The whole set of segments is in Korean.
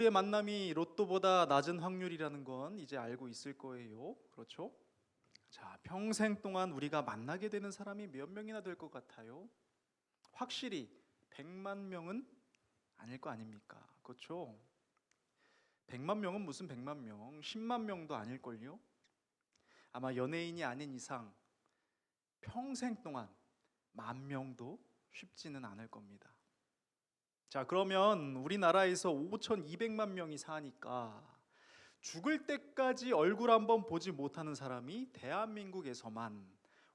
우리의 만남이 로또보다 낮은 확률이라는 건 이제 알고 있을 거예요. 그렇죠? 자, 평생 동안 우리가 만나게 되는 사람이 몇 명이나 될 것 같아요? 확실히 100만 명은 아닐 거 아닙니까? 그렇죠? 100만 명은 무슨 100만 명, 10만 명도 아닐걸요? 아마 연예인이 아닌 이상 평생 동안 10,000명도 쉽지는 않을 겁니다. 자, 그러면 우리나라에서 5,200만 명이 사니까 죽을 때까지 얼굴 한번 보지 못하는 사람이 대한민국에서만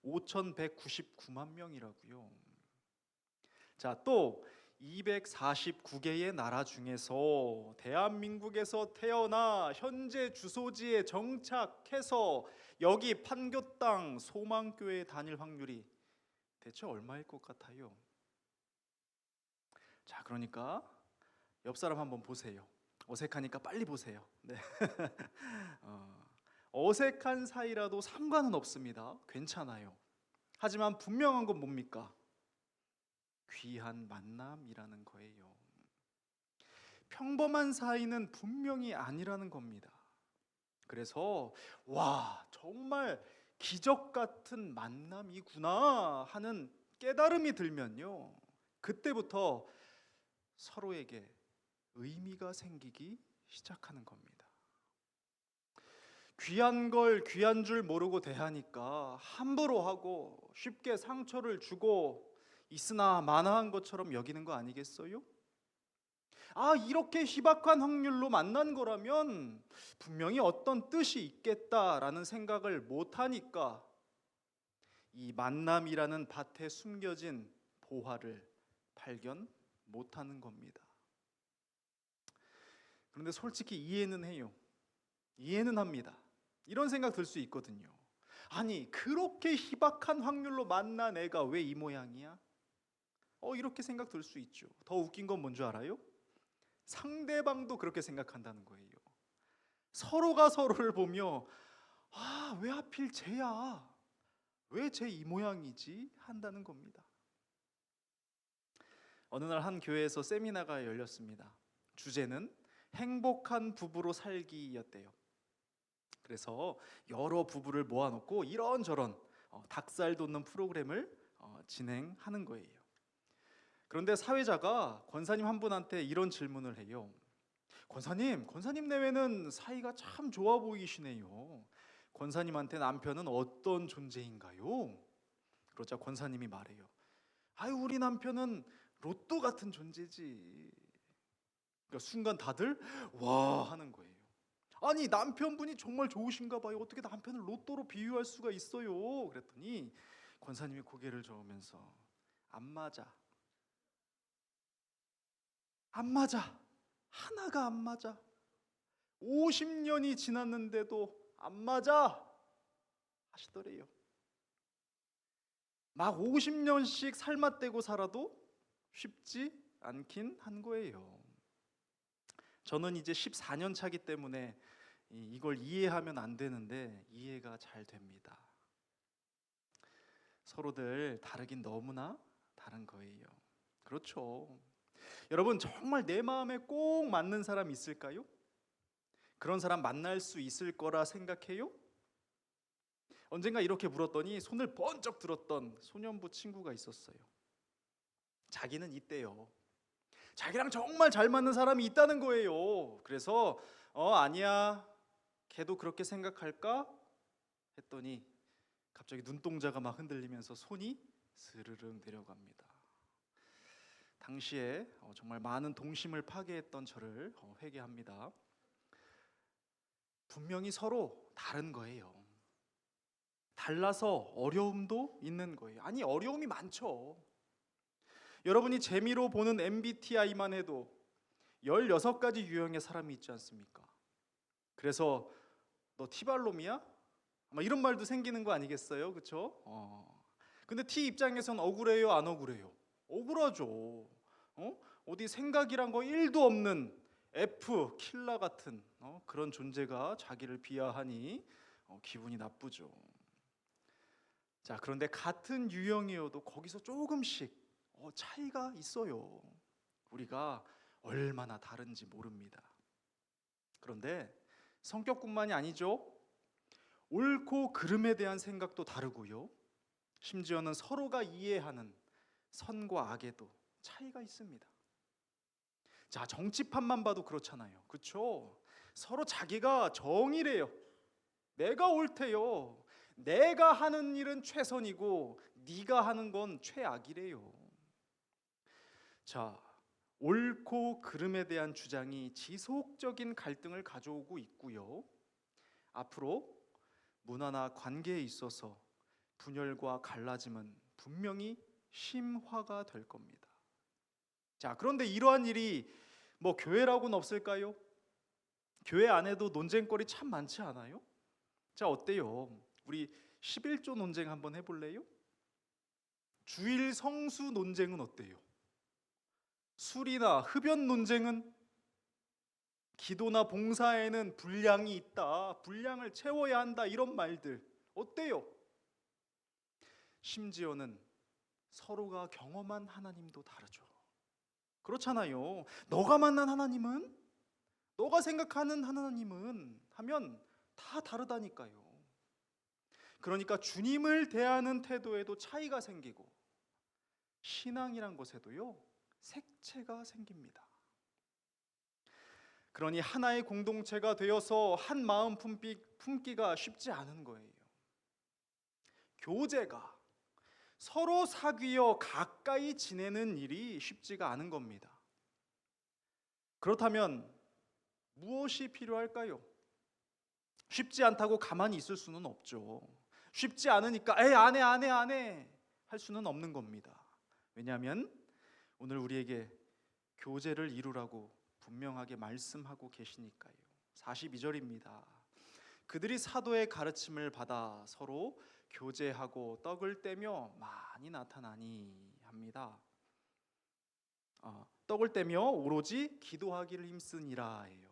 5,199만 명이라고요. 자, 또 249개의 나라 중에서 대한민국에서 태어나 현재 주소지에 정착해서 여기 판교 땅 소망교회에 다닐 확률이 대체 얼마일 것 같아요? 자, 그러니까 옆 사람 한번 보세요. 어색하니까 빨리 보세요. 네. 어색한 사이라도 상관은 없습니다. 괜찮아요. 하지만 분명한 건 뭡니까? 귀한 만남이라는 거예요. 평범한 사이는 분명히 아니라는 겁니다. 그래서 와, 정말 기적 같은 만남이구나 하는 깨달음이 들면요, 그때부터 서로에게 의미가 생기기 시작하는 겁니다. 귀한 걸 귀한 줄 모르고 대하니까 함부로 하고 쉽게 상처를 주고 있으나 마나한 것처럼 여기는 거 아니겠어요? 아, 이렇게 희박한 확률로 만난 거라면 분명히 어떤 뜻이 있겠다라는 생각을 못 하니까 이 만남이라는 밭에 숨겨진 보화를 발견 못 하는 겁니다. 그런데 솔직히 이해는 해요. 이해는 합니다. 이런 생각 들 수 있거든요. 아니, 그렇게 희박한 확률로 만난 애가 왜 이 모양이야? 이렇게 생각 들 수 있죠. 더 웃긴 건 뭔 줄 알아요? 상대방도 그렇게 생각한다는 거예요. 서로가 서로를 보며 아, 왜 하필 쟤야? 왜 쟤 이 모양이지? 한다는 겁니다. 어느 날 한 교회에서 세미나가 열렸습니다. 주제는 행복한 부부로 살기였대요. 그래서 여러 부부를 모아놓고 이런저런 닭살 돋는 프로그램을 진행하는 거예요. 그런데 사회자가 권사님 한 분한테 이런 질문을 해요. 권사님 내외는 사이가 참 좋아 보이시네요. 권사님한테 남편은 어떤 존재인가요? 그러자 권사님이 말해요. 아유, 우리 남편은 로또 같은 존재지. 그러니까 순간 다들 와 하는 거예요. 아니, 남편분이 정말 좋으신가 봐요. 어떻게 남편을 로또로 비유할 수가 있어요? 그랬더니 권사님이 고개를 저으면서 안 맞아. 안 맞아. 하나가 안 맞아. 50년이 지났는데도 안 맞아 하시더래요. 막 50년씩 살맛대고 살아도 쉽지 않긴 한 거예요. 저는 이제 14년 차기 때문에 이걸 이해하면 안 되는데 이해가 잘 됩니다. 서로들 다르긴 너무나 다른 거예요. 그렇죠. 여러분, 정말 내 마음에 꼭 맞는 사람 있을까요? 그런 사람 만날 수 있을 거라 생각해요? 언젠가 이렇게 물었더니 손을 번쩍 들었던 소년부 친구가 있었어요. 자기는 있대요. 자기랑 정말 잘 맞는 사람이 있다는 거예요. 그래서 아니야, 걔도 그렇게 생각할까? 했더니 갑자기 눈동자가 막 흔들리면서 손이 스르륵 내려갑니다. 당시에 정말 많은 동심을 파괴했던 저를 회개합니다. 분명히 서로 다른 거예요. 달라서 어려움도 있는 거예요. 아니, 어려움이 많죠. 여러분이 재미로 보는 MBTI만 해도 16가지 유형의 사람이 있지 않습니까? 그래서 너 티발롬이야? 아마 이런 말도 생기는 거 아니겠어요? 그렇죠? 근데 T 입장에선 억울해요, 안 억울해요? 억울하죠. 어디 생각이란 거 1도 없는 F 킬러 같은 그런 존재가 자기를 비하하니 기분이 나쁘죠. 자, 그런데 같은 유형이어도 거기서 조금씩 차이가 있어요. 우리가 얼마나 다른지 모릅니다. 그런데 성격뿐만이 아니죠. 옳고 그름에 대한 생각도 다르고요. 심지어는 서로가 이해하는 선과 악에도 차이가 있습니다. 자, 정치판만 봐도 그렇잖아요. 그렇죠? 서로 자기가 정의래요. 내가 옳대요. 내가 하는 일은 최선이고 네가 하는 건 최악이래요. 자, 옳고 그름에 대한 주장이 지속적인 갈등을 가져오고 있고요. 앞으로 문화나 관계에 있어서 분열과 갈라짐은 분명히 심화가 될 겁니다. 자, 그런데 이러한 일이 교회라고는 없을까요? 교회 안에도 논쟁거리 참 많지 않아요? 자, 어때요? 우리 11조 논쟁 한번 해볼래요? 주일 성수 논쟁은 어때요? 술이나 흡연 논쟁은? 기도나 봉사에는 분량이 있다, 분량을 채워야 한다, 이런 말들 어때요? 심지어는 서로가 경험한 하나님도 다르죠. 그렇잖아요. 너가 만난 하나님은, 너가 생각하는 하나님은 하면 다 다르다니까요. 그러니까 주님을 대하는 태도에도 차이가 생기고 신앙이란 것에도요, 색채가 생깁니다. 그러니 하나의 공동체가 되어서 한 마음 품기가 쉽지 않은 거예요. 교제가, 서로 사귀어 가까이 지내는 일이 쉽지가 않은 겁니다. 그렇다면 무엇이 필요할까요? 쉽지 않다고 가만히 있을 수는 없죠. 쉽지 않으니까 안 해 할 수는 없는 겁니다. 왜냐하면 오늘 우리에게 교제를 이루라고 분명하게 말씀하고 계시니까요. 42절입니다. 그들이 사도의 가르침을 받아 서로 교제하고 떡을 떼며 많이 나타나니 합니다. 떡을 떼며 오로지 기도하기를 힘쓰니라 해요.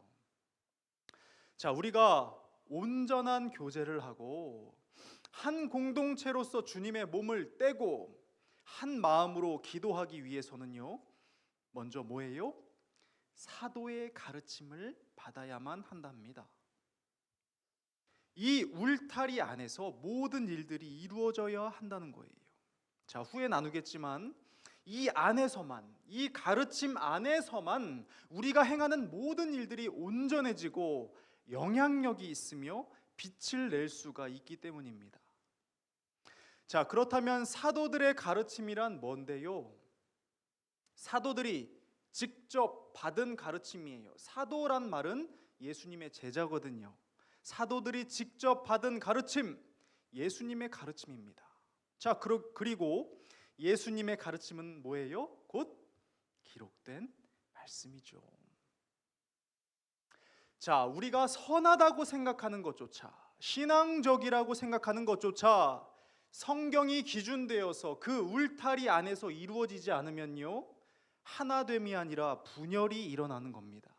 자, 우리가 온전한 교제를 하고 한 공동체로서 주님의 몸을 떼고 한 마음으로 기도하기 위해서는요, 먼저 뭐예요? 사도의 가르침을 받아야만 한답니다. 이 울타리 안에서 모든 일들이 이루어져야 한다는 거예요. 자, 후에 나누겠지만 이 안에서만, 이 가르침 안에서만 우리가 행하는 모든 일들이 온전해지고 영향력이 있으며 빛을 낼 수가 있기 때문입니다. 자, 그렇다면 사도들의 가르침이란 뭔데요? 사도들이 직접 받은 가르침이에요. 사도란 말은 예수님의 제자거든요. 사도들이 직접 받은 가르침, 예수님의 가르침입니다. 자, 그리고 예수님의 가르침은 뭐예요? 곧 기록된 말씀이죠. 자, 우리가 선하다고 생각하는 것조차, 신앙적이라고 생각하는 것조차 성경이 기준되어서 그 울타리 안에서 이루어지지 않으면요, 하나됨이 아니라 분열이 일어나는 겁니다.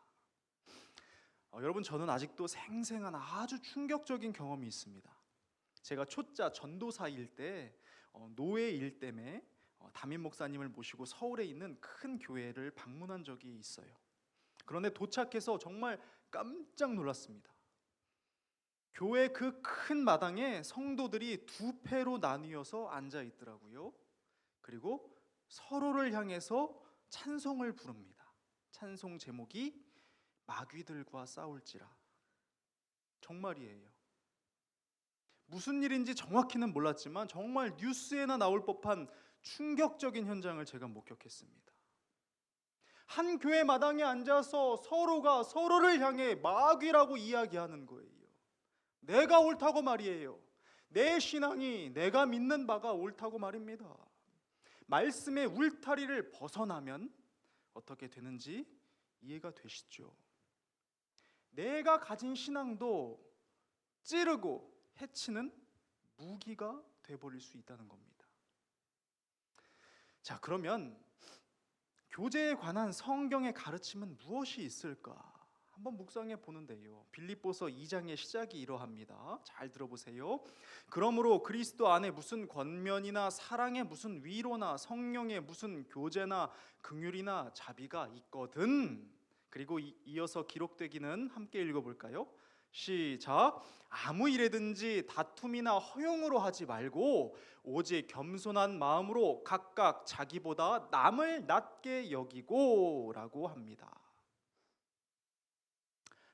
여러분, 저는 아직도 생생한 아주 충격적인 경험이 있습니다. 제가 초짜 전도사일 때 노예일 때문에 담임 목사님을 모시고 서울에 있는 큰 교회를 방문한 적이 있어요. 그런데 도착해서 정말 깜짝 놀랐습니다. 교회 그 큰 마당에 성도들이 두 패로 나뉘어서 앉아 있더라고요. 그리고 서로를 향해서 찬송을 부릅니다. 찬송 제목이 마귀들과 싸울지라. 정말이에요. 무슨 일인지 정확히는 몰랐지만 정말 뉴스에나 나올 법한 충격적인 현장을 제가 목격했습니다. 한 교회 마당에 앉아서 서로가 서로를 향해 마귀라고 이야기하는 거예요. 내가 옳다고 말이에요. 내 신앙이, 내가 믿는 바가 옳다고 말입니다. 말씀의 울타리를 벗어나면 어떻게 되는지 이해가 되시죠? 내가 가진 신앙도 찌르고 해치는 무기가 돼버릴 수 있다는 겁니다. 자, 그러면 교제에 관한 성경의 가르침은 무엇이 있을까? 한번 묵상해 보는데요, 빌립보서 2장의 시작이 이러합니다. 잘 들어보세요. 그러므로 그리스도 안에 무슨 권면이나 사랑의 무슨 위로나 성령의 무슨 교제나 긍휼이나 자비가 있거든 그리고 이어서 기록되기는 함께 읽어볼까요? 시작. 아무 일에든지 다툼이나 허용으로 하지 말고 오직 겸손한 마음으로 각각 자기보다 남을 낮게 여기고 라고 합니다.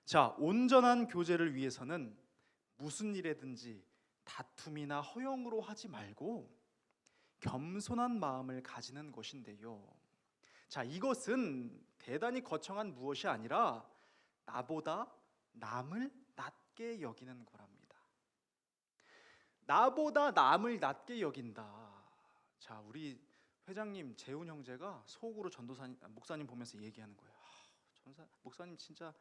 자, 온전한 교제를 위해서는 무슨 일에든지 다툼이나 허용으로 하지 말고 겸손한 마음을 가지는 것인데요. 자, 이것은 대단히 거창한 무엇이 아니라 나보다 남을 낮게 여기는 거랍니다. 나보다 남을 낮게 여긴다. 자, 우리 회장님 재훈 형제가 속으로 전도사님 목사님 보면서 얘기하는 거예요. 목사님 진짜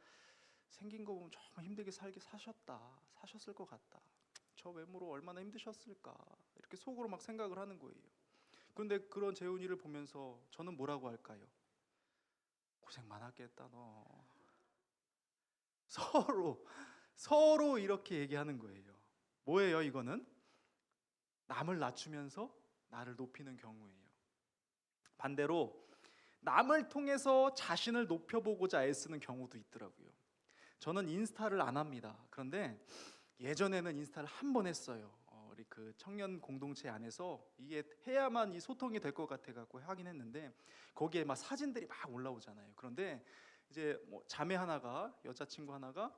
생긴 거 보면 정말 힘들게 사셨을 것 같다. 저 외모로 얼마나 힘드셨을까, 이렇게 속으로 막 생각을 하는 거예요. 그런데 그런 재훈이를 보면서 저는 뭐라고 할까요? 고생 많았겠다 너. 서로 이렇게 얘기하는 거예요. 뭐예요 이거는? 남을 낮추면서 나를 높이는 경우예요. 반대로 남을 통해서 자신을 높여보고자 애쓰는 경우도 있더라고요. 저는 인스타를 안 합니다. 그런데 예전에는 인스타를 한 번 했어요. 우리 그 청년 공동체 안에서 이게 해야만 이 소통이 될 것 같아 갖고 하긴 했는데, 거기에 막 사진들이 막 올라오잖아요. 그런데 이제 뭐 자매 하나가, 여자친구 하나가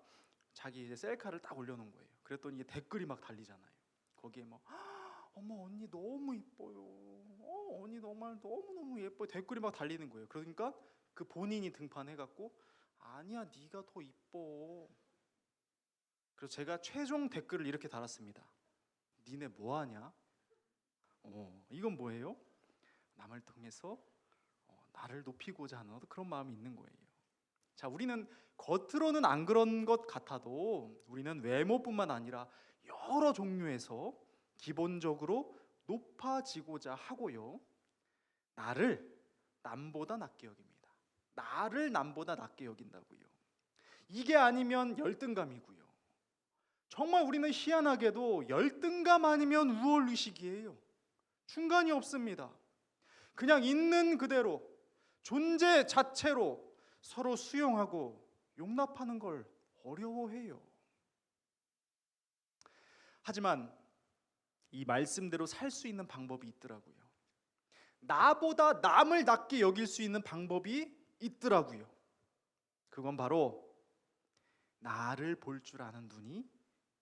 자기 이제 셀카를 딱 올려놓은 거예요. 그랬더니 이게 댓글이 막 달리잖아요. 거기에 뭐 어머 언니 너무 이뻐요. 언니 정말 너무 예뻐요. 댓글이 막 달리는 거예요. 그러니까 그 본인이 등판해갖고 아니야 네가 더 이뻐. 그래서 제가 최종 댓글을 이렇게 달았습니다. 니네 뭐하냐? 이건 뭐예요? 남을 통해서 나를 높이고자 하는 그런 마음이 있는 거예요. 자, 우리는 겉으로는 안 그런 것 같아도 우리는 외모뿐만 아니라 여러 종류에서 기본적으로 높아지고자 하고요, 나를 남보다 낮게 여깁니다. 나를 남보다 낮게 여긴다고요. 이게 아니면 열등감이고요. 정말 우리는 희한하게도 열등감 아니면 우월의식이에요. 중간이 없습니다. 그냥 있는 그대로 존재 자체로 서로 수용하고 용납하는 걸 어려워해요. 하지만 이 말씀대로 살 수 있는 방법이 있더라고요. 나보다 남을 낮게 여길 수 있는 방법이 있더라고요. 그건 바로 나를 볼 줄 아는 눈이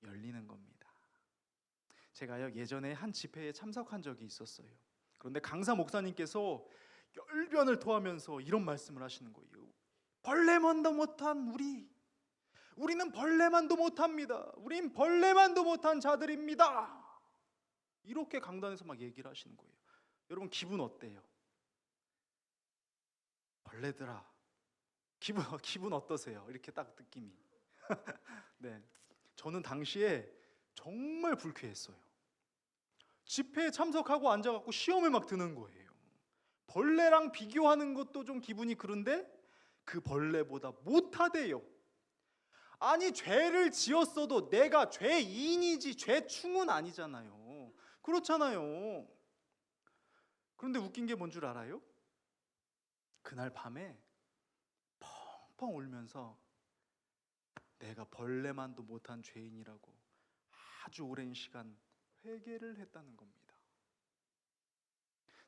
열리는 겁니다. 제가요 예전에 한 집회에 참석한 적이 있었어요. 그런데 강사 목사님께서 열변을 토하면서 이런 말씀을 하시는 거예요. 벌레만도 못한 우리는 벌레만도 못합니다. 우린 벌레만도 못한 자들입니다. 이렇게 강단에서 막 얘기를 하시는 거예요. 여러분 기분 어때요? 벌레들아 기분 어떠세요? 이렇게 딱 느낌이. 네, 저는 당시에 정말 불쾌했어요. 집회에 참석하고 앉아갖고 시험을 막 드는 거예요. 벌레랑 비교하는 것도 좀 기분이 그런데 그 벌레보다 못하대요. 아니 죄를 지었어도 내가 죄인이지 죄충은 아니잖아요. 그렇잖아요. 그런데 웃긴 게 뭔 줄 알아요? 그날 밤에 펑펑 울면서 내가 벌레만도 못한 죄인이라고 아주 오랜 시간 회개를 했다는 겁니다.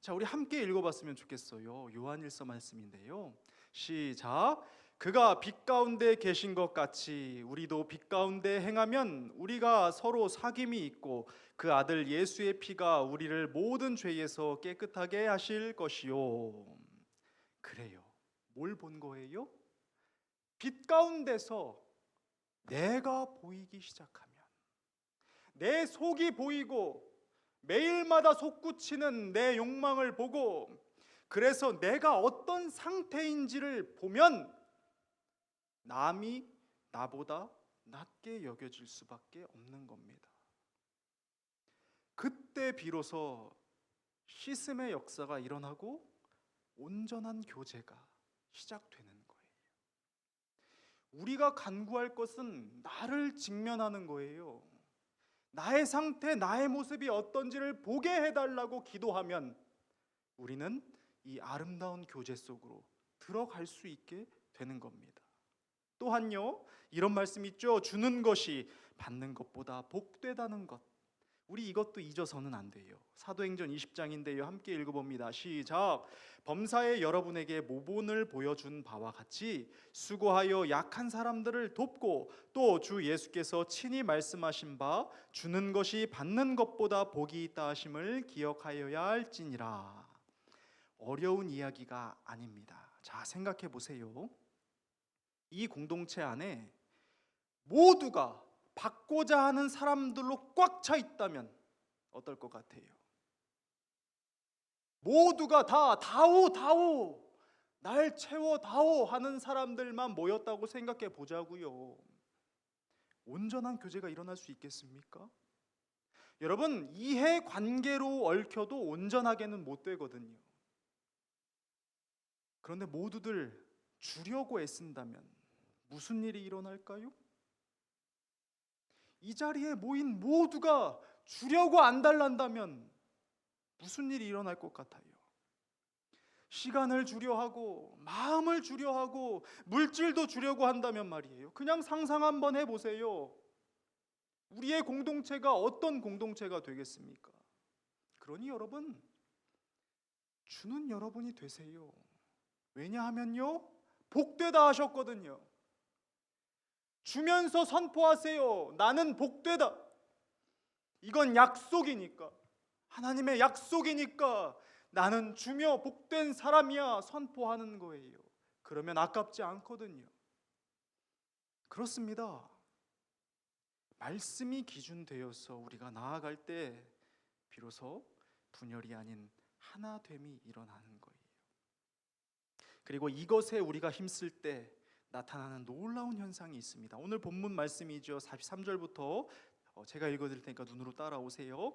자, 우리 함께 읽어봤으면 좋겠어요. 요한일서 말씀인데요. 시작. 그가 빛 가운데 계신 것 같이 우리도 빛 가운데 행하면 우리가 서로 사귐이 있고 그 아들 예수의 피가 우리를 모든 죄에서 깨끗하게 하실 것이요. 그래요. 뭘 본 거예요? 빛 가운데서 내가 보이기 시작하면, 내 속이 보이고 매일마다 솟구치는 내 욕망을 보고, 그래서 내가 어떤 상태인지를 보면 남이 나보다 낮게 여겨질 수밖에 없는 겁니다. 그때 비로소 씻음의 역사가 일어나고 온전한 교제가 시작되는 거예요. 우리가 간구할 것은 나를 직면하는 거예요. 나의 상태, 나의 모습이 어떤지를 보게 해달라고 기도하면 우리는 이 아름다운 교제 속으로 들어갈 수 있게 되는 겁니다. 또한요, 이런 말씀 있죠. 주는 것이 받는 것보다 복되다는 것. 우리 이것도 잊어서는 안 돼요. 사도행전 20장인데요. 함께 읽어봅니다. 시작. 범사에 여러분에게 모본을 보여준 바와 같이 수고하여 약한 사람들을 돕고 또 주 예수께서 친히 말씀하신 바 주는 것이 받는 것보다 복이 있다 하심을 기억하여야 할지니라. 어려운 이야기가 아닙니다. 자, 생각해 보세요. 이 공동체 안에 모두가 받고자 하는 사람들로 꽉 차 있다면 어떨 것 같아요? 모두가 다 다오 다오 날 채워 다오 하는 사람들만 모였다고 생각해 보자고요. 온전한 교제가 일어날 수 있겠습니까? 여러분, 이해 관계로 얽혀도 온전하게는 못 되거든요. 그런데 모두들 주려고 애쓴다면 무슨 일이 일어날까요? 이 자리에 모인 모두가 주려고 안달난다면 무슨 일이 일어날 것 같아요? 시간을 주려 하고 마음을 주려 하고 물질도 주려고 한다면 말이에요. 그냥 상상 한번 해보세요. 우리의 공동체가 어떤 공동체가 되겠습니까? 그러니 여러분, 주는 여러분이 되세요. 왜냐하면요, 복되다 하셨거든요. 주면서 선포하세요. 나는 복되다. 이건 약속이니까, 하나님의 약속이니까 나는 주며 복된 사람이야 선포하는 거예요. 그러면 아깝지 않거든요. 그렇습니다. 말씀이 기준되어서 우리가 나아갈 때 비로소 분열이 아닌 하나됨이 일어나는 거예요. 그리고 이것에 우리가 힘쓸 때 나타나는 놀라운 현상이 있습니다. 오늘 본문 말씀이죠. 43절부터 제가 읽어드릴 테니까 눈으로 따라오세요.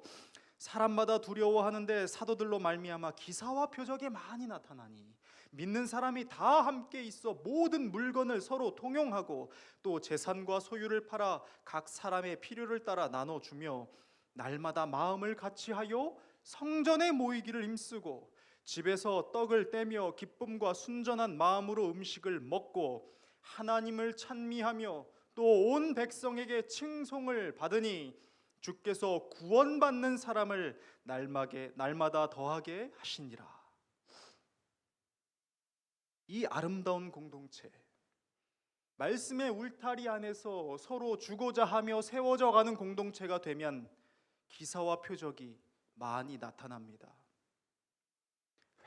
사람마다 두려워하는데 사도들로 말미암아 기사와 표적이 많이 나타나니 믿는 사람이 다 함께 있어 모든 물건을 서로 통용하고 또 재산과 소유를 팔아 각 사람의 필요를 따라 나눠주며 날마다 마음을 같이하여 성전에 모이기를 힘쓰고 집에서 떡을 떼며 기쁨과 순전한 마음으로 음식을 먹고 하나님을 찬미하며 또 온 백성에게 칭송을 받으니 주께서 구원받는 사람을 날마다 더하게 하시니라. 이 아름다운 공동체, 말씀의 울타리 안에서 서로 주고자 하며 세워져 가는 공동체가 되면 기사와 표적이 많이 나타납니다.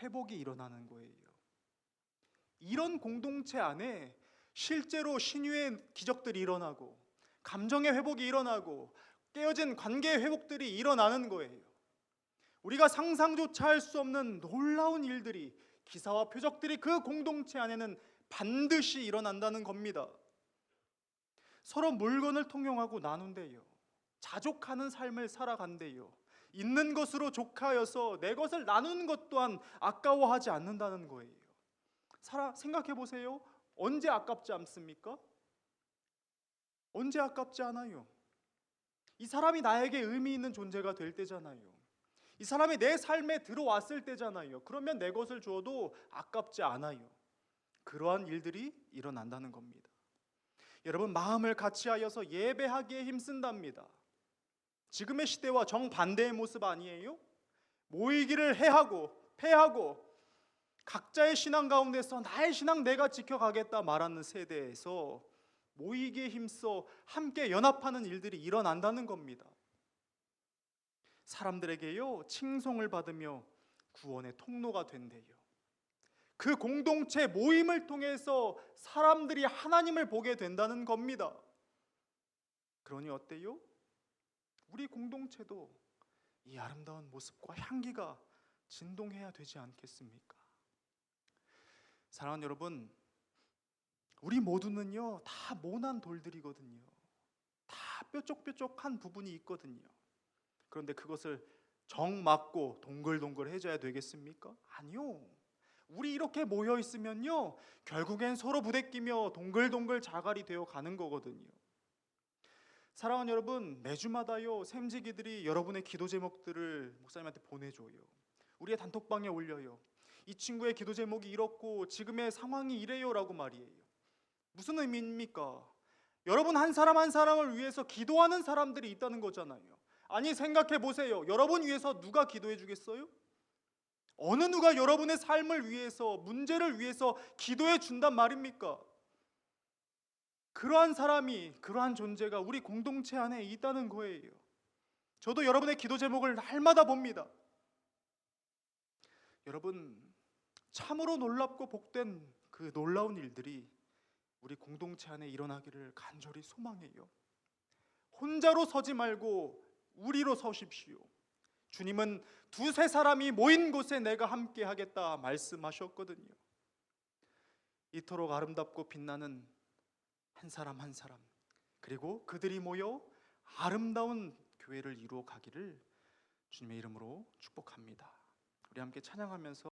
회복이 일어나는 거예요. 이런 공동체 안에 실제로 신유의 기적들이 일어나고 감정의 회복이 일어나고 깨어진 관계의 회복들이 일어나는 거예요. 우리가 상상조차 할 수 없는 놀라운 일들이, 기사와 표적들이 그 공동체 안에는 반드시 일어난다는 겁니다. 서로 물건을 통용하고 나눈대요. 자족하는 삶을 살아간대요. 있는 것으로 족하여서 내 것을 나누는 것 또한 아까워하지 않는다는 거예요. 생각해 보세요. 언제 아깝지 않습니까? 언제 아깝지 않아요? 이 사람이 나에게 의미 있는 존재가 될 때잖아요. 이 사람이 내 삶에 들어왔을 때잖아요. 그러면 내 것을 주어도 아깝지 않아요. 그러한 일들이 일어난다는 겁니다. 여러분, 마음을 같이하여서 예배하기에 힘쓴답니다. 지금의 시대와 정반대의 모습 아니에요? 모이기를 해하고 패하고 각자의 신앙 가운데서 나의 신앙 내가 지켜가겠다 말하는 세대에서 모이기에 힘써 함께 연합하는 일들이 일어난다는 겁니다. 사람들에게요, 칭송을 받으며 구원의 통로가 된대요. 그 공동체 모임을 통해서 사람들이 하나님을 보게 된다는 겁니다. 그러니 어때요? 우리 공동체도 이 아름다운 모습과 향기가 진동해야 되지 않겠습니까? 사랑하는 여러분, 우리 모두는요 다 모난 돌들이거든요. 다 뾰족뾰족한 부분이 있거든요. 그런데 그것을 정 맞고 동글동글 해줘야 되겠습니까? 아니요. 우리 이렇게 모여 있으면요 결국엔 서로 부대끼며 동글동글 자갈이 되어 가는 거거든요. 사랑하는 여러분, 매주마다요 샘지기들이 여러분의 기도 제목들을 목사님한테 보내줘요. 우리의 단톡방에 올려요. 이 친구의 기도 제목이 이렇고 지금의 상황이 이래요 라고 말이에요. 무슨 의미입니까? 여러분 한 사람 한 사람을 위해서 기도하는 사람들이 있다는 거잖아요. 아니 생각해 보세요. 여러분 위해서 누가 기도해 주겠어요? 어느 누가 여러분의 삶을 위해서, 문제를 위해서 기도해 준단 말입니까? 그러한 사람이, 그러한 존재가 우리 공동체 안에 있다는 거예요. 저도 여러분의 기도 제목을 날마다 봅니다. 여러분, 참으로 놀랍고 복된 그 놀라운 일들이 우리 공동체 안에 일어나기를 간절히 소망해요. 혼자로 서지 말고 우리로 서십시오. 주님은 두세 사람이 모인 곳에 내가 함께 하겠다 말씀하셨거든요. 이토록 아름답고 빛나는 한 사람 한 사람, 그리고 그들이 모여 아름다운 교회를 이루어 가기를 주님의 이름으로 축복합니다. 우리 함께 찬양하면서